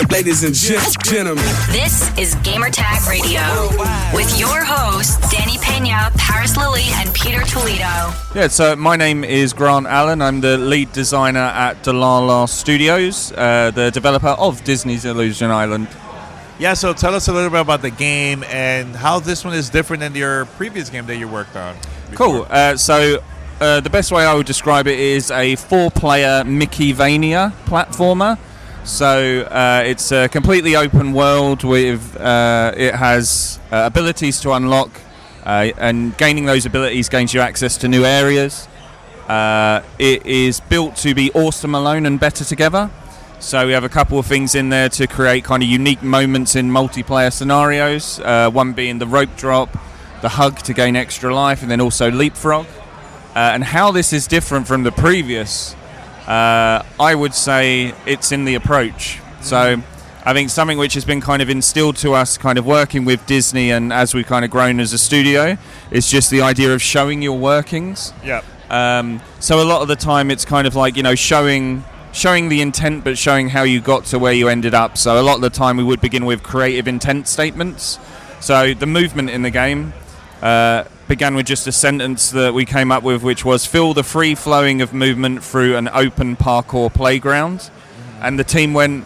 Ladies and gentlemen, this is Gamertag Radio with your hosts Danny Pena, Paris Lilly, and Peter Toledo. Yeah, so my name is Grant Allen. I'm the lead designer at Delilah Studios, the developer of Disney's Illusion Island. Yeah, so tell us a little bit about the game and how this one is different than your previous game that you worked on before. Cool. So the best way I would describe it is a 4-player Mickey-vania platformer. So it's a completely open world with it has abilities to unlock, and gaining those abilities gains you access to new areas. It is built to be awesome alone and better together. So we have a couple of things in there to create kind of unique moments in multiplayer scenarios. One being the rope drop, the hug to gain extra life, and then also leapfrog. And how this is different from the previous, I would say it's in the approach. So I think something which has been kind of instilled to us kind of working with Disney and as we've kind of grown as a studio is just the idea of showing your workings. Yeah. So a lot of the time it's kind of like, you know, showing the intent but showing how you got to where you ended up. So a lot of the time we would begin with creative intent statements. So the movement in the game began with just a sentence that we came up with, which was feel the free flowing of movement through an open parkour playground. And the team went,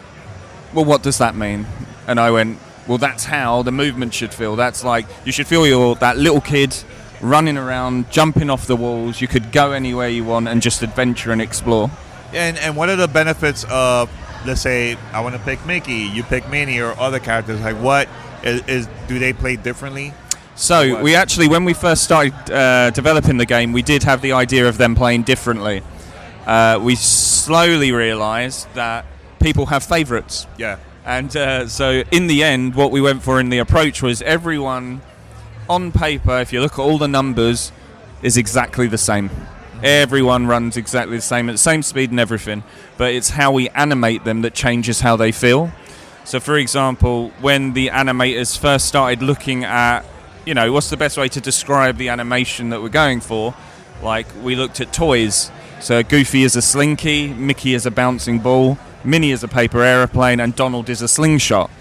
well, what does that mean? And I went, well, that's how the movement should feel. That's like, you should feel you're that little kid running around, jumping off the walls. You could go anywhere you want and just adventure and explore. And what are the benefits of, let's say, I want to pick Mickey, you pick Minnie or other characters? Like, what is do they play differently? So we actually, when we first started developing the game, we did have the idea of them playing differently. We slowly realised that people have favourites. Yeah. And so in the end, what we went for in the approach was everyone on paper, if you look at all the numbers, is exactly the same. Everyone runs exactly the same, at the same speed and everything. But it's how we animate them that changes how they feel. So for example, when the animators first started looking at, you know, what's the best way to describe the animation that we're going for? Like, we looked at toys. So Goofy is a slinky, Mickey is a bouncing ball, Minnie is a paper aeroplane, and Donald is a slingshot.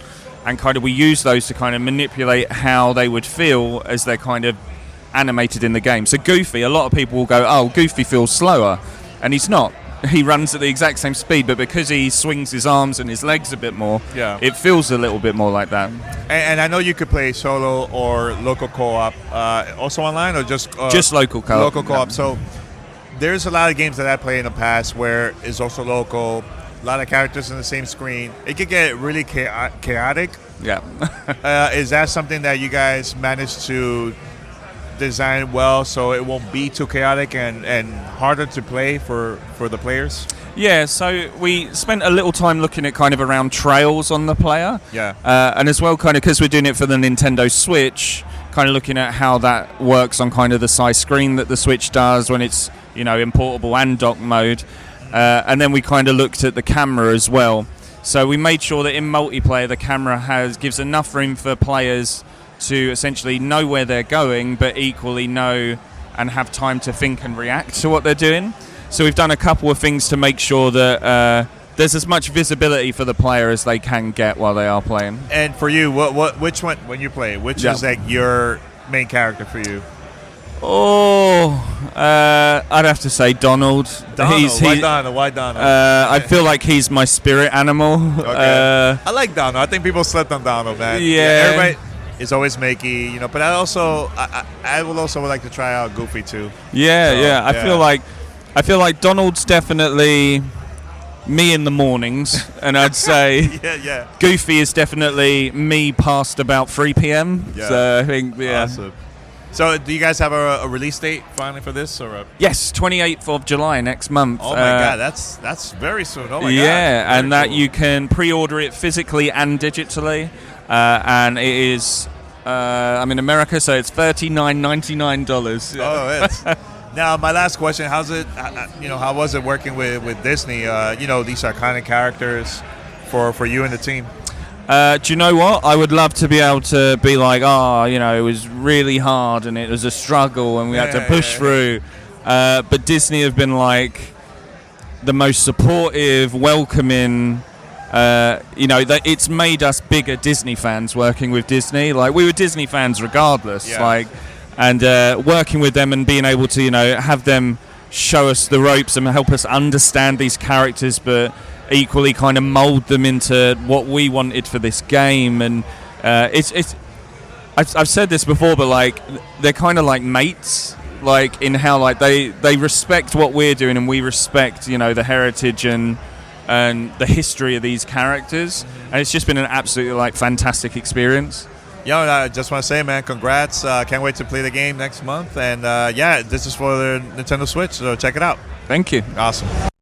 And kind of we use those to kind of manipulate how they would feel as they're kind of animated in the game. So Goofy, a lot of people will go, oh, Goofy feels slower. And he's not. He runs at the exact same speed, but because he swings his arms and his legs a bit more, it feels a little bit more like that. And I know you could play solo or local co-op, also online, or just local co-op. Local co-op. So there's a lot of games that I played in the past where it's also local, a lot of characters on the same screen. It could get really chaotic. Yeah. Is that something that you guys managed to design well so it won't be too chaotic and harder to play for the players? Yeah, so we spent a little time looking at kind of around trails on the player. Yeah. And as well, kind of because we're doing it for the Nintendo Switch, kind of looking at how that works on kind of the size screen that the Switch does when it's, you know, in portable and dock mode. And then we kind of looked at the camera as well. So we made sure that in multiplayer the camera gives enough room for players to essentially know where they're going, but equally know and have time to think and react to what they're doing. So we've done a couple of things to make sure that there's as much visibility for the player as they can get while they are playing. And for you, which one, when you play, which is like your main character for you? I'd have to say Donald. Why Donald? I feel like he's my spirit animal. Okay. I like Donald. I think people slept on Donald, man. Yeah. Everybody is always Mickey, you know. But I would also like to try out Goofy too. Yeah. I feel like Donald's definitely me in the mornings, and I'd say Goofy is definitely me past about 3 p.m. Yeah. So I think Awesome. So do you guys have a release date finally for this? Yes, 28th of July next month. Oh my God, that's very soon. Oh my God. Yeah, and that you can pre-order it physically and digitally, and it is. I'm in America, so it's $39.99. Oh, it's. Now, my last question: how's it? How was it working with Disney? These iconic characters for you and the team. Do you know what? I would love to be able to be like, it was really hard and it was a struggle and we had to push through. But Disney have been like the most supportive, welcoming, it's made us bigger Disney fans working with Disney. Like, we were Disney fans regardless. Yeah. And working with them and being able to, have them show us the ropes and help us understand these characters, but equally kind of mold them into what we wanted for this game. And I've said this before, but like, they're kind of like mates. Like, in how like they respect what we're doing, and we respect the heritage and the history of these characters, and it's just been an absolutely like fantastic experience. I just want to say, man, congrats! Can't wait to play the game next month, and this is for the Nintendo Switch, so check it out. Thank you. Awesome.